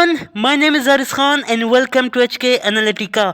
everyone, my name is Aris Khan and welcome to HK Analytica.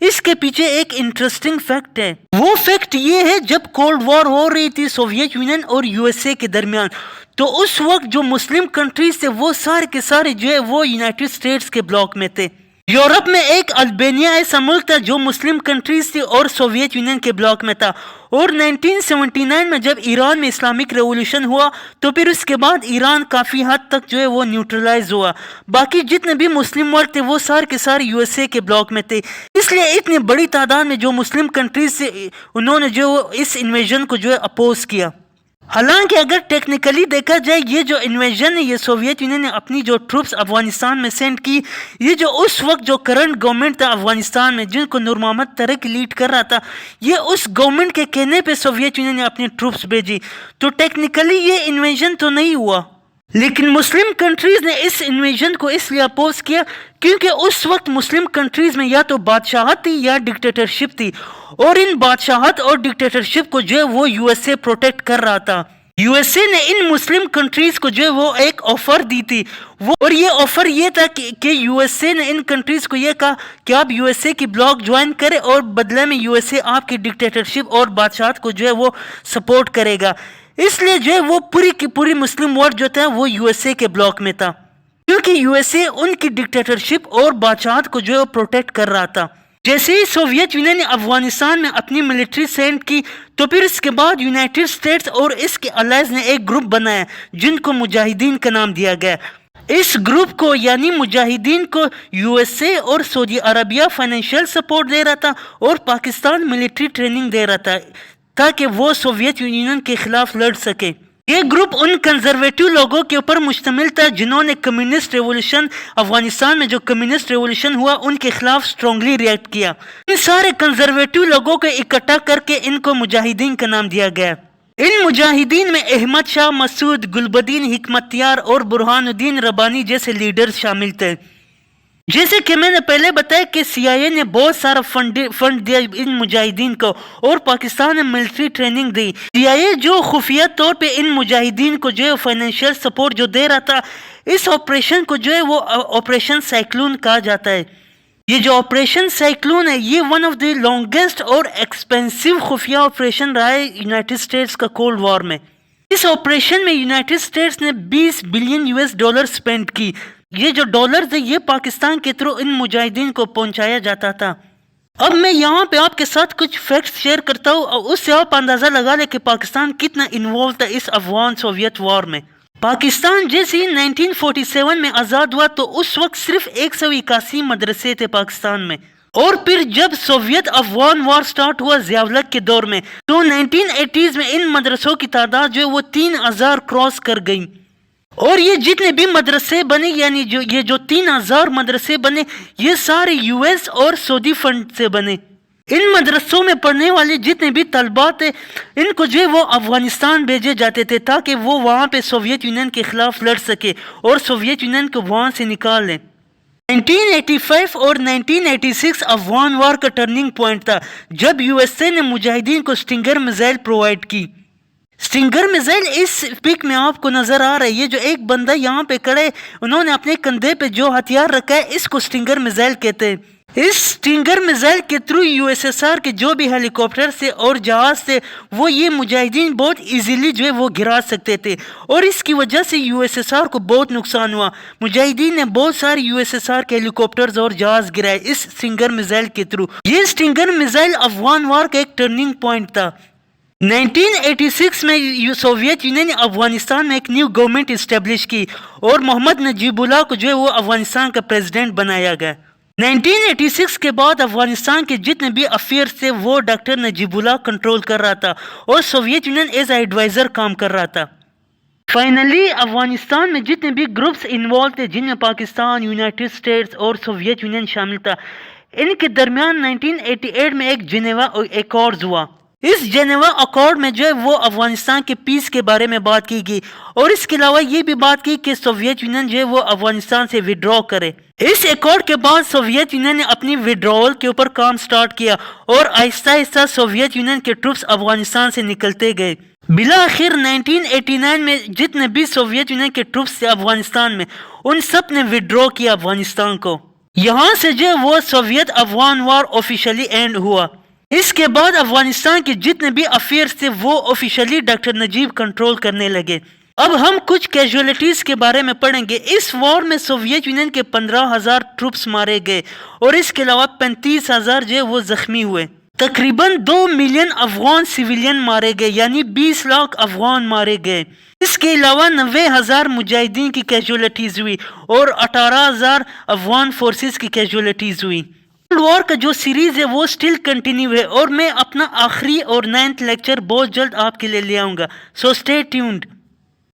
اس کے پیچھے ایک interesting fact ہے. وہ فیکٹ یہ ہے جب کولڈ وار ہو رہی تھی سوویت یونین اور یو ایس اے کے درمیان تو اس وقت جو مسلم کنٹریز تھے وہ سارے کے سارے جو ہے وہ یونائٹڈ اسٹیٹس کے بلاک میں تھے. یورپ میں ایک البینیا ایسا ملک تھا جو مسلم کنٹریز تھی اور سوویت یونین کے بلاک میں تھا. اور 1979 میں جب ایران میں اسلامک ریولوشن ہوا تو پھر اس کے بعد ایران کافی حد تک جو ہے وہ نیوٹرلائز ہوا. باقی جتنے بھی مسلم ملک تھے وہ سارے کے سارے یو ایس اے کے بلاک میں تھے. اس لیے اتنی بڑی تعداد میں جو مسلم کنٹریز تھے انہوں نے جو اس انویژن کو جو ہے اپوز کیا. حالانکہ اگر ٹیکنیکلی دیکھا جائے یہ جو انویژن ہے یہ سوویت یونین نے اپنی جو ٹروپس افغانستان میں سینڈ کی, یہ جو اس وقت جو کرنٹ گورنمنٹ تھا افغانستان میں جن کو نور محمد طارق لیڈ کر رہا تھا, یہ اس گورنمنٹ کے کہنے پہ سوویت یونین نے اپنی ٹروپس بھیجی. تو ٹیکنیکلی یہ انویژن تو نہیں ہوا, لیکن مسلم کنٹریز نے اس انویژن کو اس لیے اپوز کیا کیونکہ اس وقت مسلم کنٹریز میں یا تو بادشاہت تھی یا ڈکٹیٹرشپ تھی, اور ان بادشاہت اور ڈکٹیٹرشپ کو جو ہے وہ یو ایس اے پروٹیکٹ کر رہا تھا. یو ایس اے نے ان مسلم کنٹریز کو جو ہے وہ ایک آفر دی تھی, اور یہ آفر یہ تھا کہ یو ایس اے نے ان کنٹریز کو یہ کہا کہ آپ یو ایس اے کی بلاک جوائن کریں اور بدلے میں یو ایس اے آپ کی ڈکٹیٹرشپ اور بادشاہت کو جو ہے وہ سپورٹ کرے گا. اس لیے جو ہے وہ پوری کی پوری مسلم ورلڈ جو تھا وہ یو ایس اے کے بلاک میں تھا, کیونکہ یو ایس اے ان کی ڈکٹیٹرشپ اور بادشاہت کو جو ہے پروٹیکٹ کر رہا تھا. جیسے ہی سوویت یونین نے افغانستان میں اپنی ملٹری سینڈ کی تو پھر اس کے بعد یونائٹڈ اسٹیٹس اور اس کے الائز نے ایک گروپ بنایا جن کو مجاہدین کا نام دیا گیا. اس گروپ کو یعنی مجاہدین کو یو ایس اے اور سعودی عربیہ فائنینشیل سپورٹ دے رہا تھا اور پاکستان ملٹری ٹریننگ دے رہا تھا تاکہ وہ سوویت یونین کے خلاف لڑ سکے. یہ گروپ ان کنزرویٹو لوگوں کے اوپر مشتمل تھا جنہوں نے کمیونسٹ ریولوشن افغانستان میں جو کمیونسٹ ریولوشن ہوا ان کے خلاف سٹرونگلی ریئیکٹ کیا. ان سارے کنزرویٹو لوگوں کو اکٹھا کر کے ان کو مجاہدین کا نام دیا گیا. ان مجاہدین میں احمد شاہ مسعود, گلبدین حکمتیار اور برہان الدین ربانی جیسے لیڈرز شامل تھے. جیسے کہ میں نے پہلے بتایا کہ سی آئی اے نے بہت سارا فنڈ دیا ان مجاہدین کو اور پاکستان نے ملٹری ٹریننگ دی. سی آئی اے جو خفیہ طور پہ ان مجاہدین کو جو ہے فائنینشیل سپورٹ جو دے رہا تھا, اس آپریشن کو جو ہے وہ آپریشن سائیکلون کہا جاتا ہے. یہ جو آپریشن سائیکلون ہے یہ ون آف دی لانگیسٹ اور ایکسپینسو خفیہ آپریشن رہا ہے یونائٹڈ اسٹیٹس کا کولڈ وار میں. اس آپریشن میں یونائٹڈ اسٹیٹس نے 20 بلین US ڈالر سپینڈ کی. یہ جو ڈالرز ہے یہ پاکستان کے تھرو ان مجاہدین کو پہنچایا جاتا تھا. اب میں یہاں پہ آپ کے ساتھ کچھ فیکٹس شیئر کرتا ہوں اور اس سے آپ اندازہ لگا لیں کہ پاکستان کتنا انوالو تھا اس افغان سوویت وار میں. پاکستان جیسے 1947 میں آزاد ہوا تو اس وقت صرف 181 مدرسے تھے پاکستان میں, اور پھر جب سوویت افغان وار سٹارٹ ہوا ضیاء الحق کے دور میں تو 1980s میں ان مدرسوں کی تعداد جو ہے وہ 3000 کراس کر گئی. اور یہ جتنے بھی مدرسے بنے یعنی یہ جو 3000 مدرسے بنے یہ سارے یو ایس اور سعودی فنڈ سے بنے. ان مدرسوں میں پڑھنے والے جتنے بھی طلباء تھے ان کو جو ہے وہ افغانستان بھیجے جاتے تھے تاکہ وہ وہاں پہ سوویت یونین کے خلاف لڑ سکے اور سوویت یونین کو وہاں سے نکال لیں. 1985 اور 1986 افغان وار کا ٹرننگ پوائنٹ تھا جب یو ایس اے نے مجاہدین کو سٹنگر میزائل پرووائڈ کی. سٹنگر میزائل اس پک میں آپ کو نظر آ رہا ہے, یہ جو ایک بندہ یہاں پہ کھڑے انہوں نے اپنے کندھے پہ جو ہتھیار رکھا ہے اس کو سٹنگر میزائل کہتے ہیں. اس سٹنگر میزائل کے through U S S R کے جو بھی ہیلی کاپٹر سے اور جہاز سے وہ یہ مجاہدین بہت ایزیلی جو ہے وہ گرا سکتے تھے, اور اس کی وجہ سے یو ایس ایس آر کو بہت نقصان ہوا. مجاہدین نے بہت سارے یو ایس ایس آر کے ہیلی کاپٹرز اور جہاز گرائے اس سٹنگر میزائل کے تھرو. یہ سٹنگر میزائل افغان وار کا ایک ٹرننگ پوائنٹ تھا. 1986 میں سوویت یونین نے افغانستان میں ایک نیو گورنمنٹ اسٹیبلش کی اور محمد نجیب اللہ کو جو ہے وہ افغانستان کا پریزیڈنٹ بنایا گیا. 1986 کے بعد افغانستان کے جتنے بھی افیئرز تھے وہ ڈاکٹر نجیب اللہ کنٹرول کر رہا تھا اور سوویت یونین ایز ایڈوائزر کام کر رہا تھا. فائنلی افغانستان میں جتنے بھی گروپس انوالو تھے جن میں پاکستان, یونائٹڈ اسٹیٹس اور سوویت یونین شامل تھا, ان کے درمیان 1988 میں ایک جنیوا ایکارڈز ہوا. اس جنیوا اکارڈ میں جو ہے وہ افغانستان کے پیس کے بارے میں بات کی گئی اور اس کے علاوہ یہ بھی بات کی کہ سوویت یونین جو ہے وہ افغانستان سے وڈرا کرے. اس ایکارڈ کے بعد سوویت یونین نے اپنی وڈرول کے اوپر کام سٹارٹ کیا اور آہستہ آہستہ سوویت یونین کے ٹروپس افغانستان سے نکلتے گئے. بالآخر 1989 میں جتنے بھی سوویت یونین کے ٹروپس تھے افغانستان میں ان سب نے وڈرا کیا افغانستان کو. یہاں سے جو وہ Soviet Afghan war officially end ہوا. اس کے بعد افغانستان کے جتنے بھی افیئرس تھے وہ آفیشلی ڈاکٹر نجیب کنٹرول کرنے لگے. اب ہم کچھ کیجولیٹیز کے بارے میں پڑھیں گے. اس وار میں سوویت یونین کے 15,000 ٹروپس مارے گئے اور اس کے علاوہ 35,000 جو وہ زخمی ہوئے. تقریباً 2 ملین افغان سویلین مارے گئے، یعنی 20 لاکھ افغان مارے گئے. اس کے علاوہ 90,000 مجاہدین کی کیجولیٹیز ہوئی اور 18,000 افغان فورسز کی کیجولیٹیز ہوئی. کولڈ وار کا جو سیریز ہے وہ سٹل کنٹینیو ہے اور میں اپنا آخری اور 9th لیکچر بہت جلد آپ کے لیے لے آؤں گا. So stay tuned.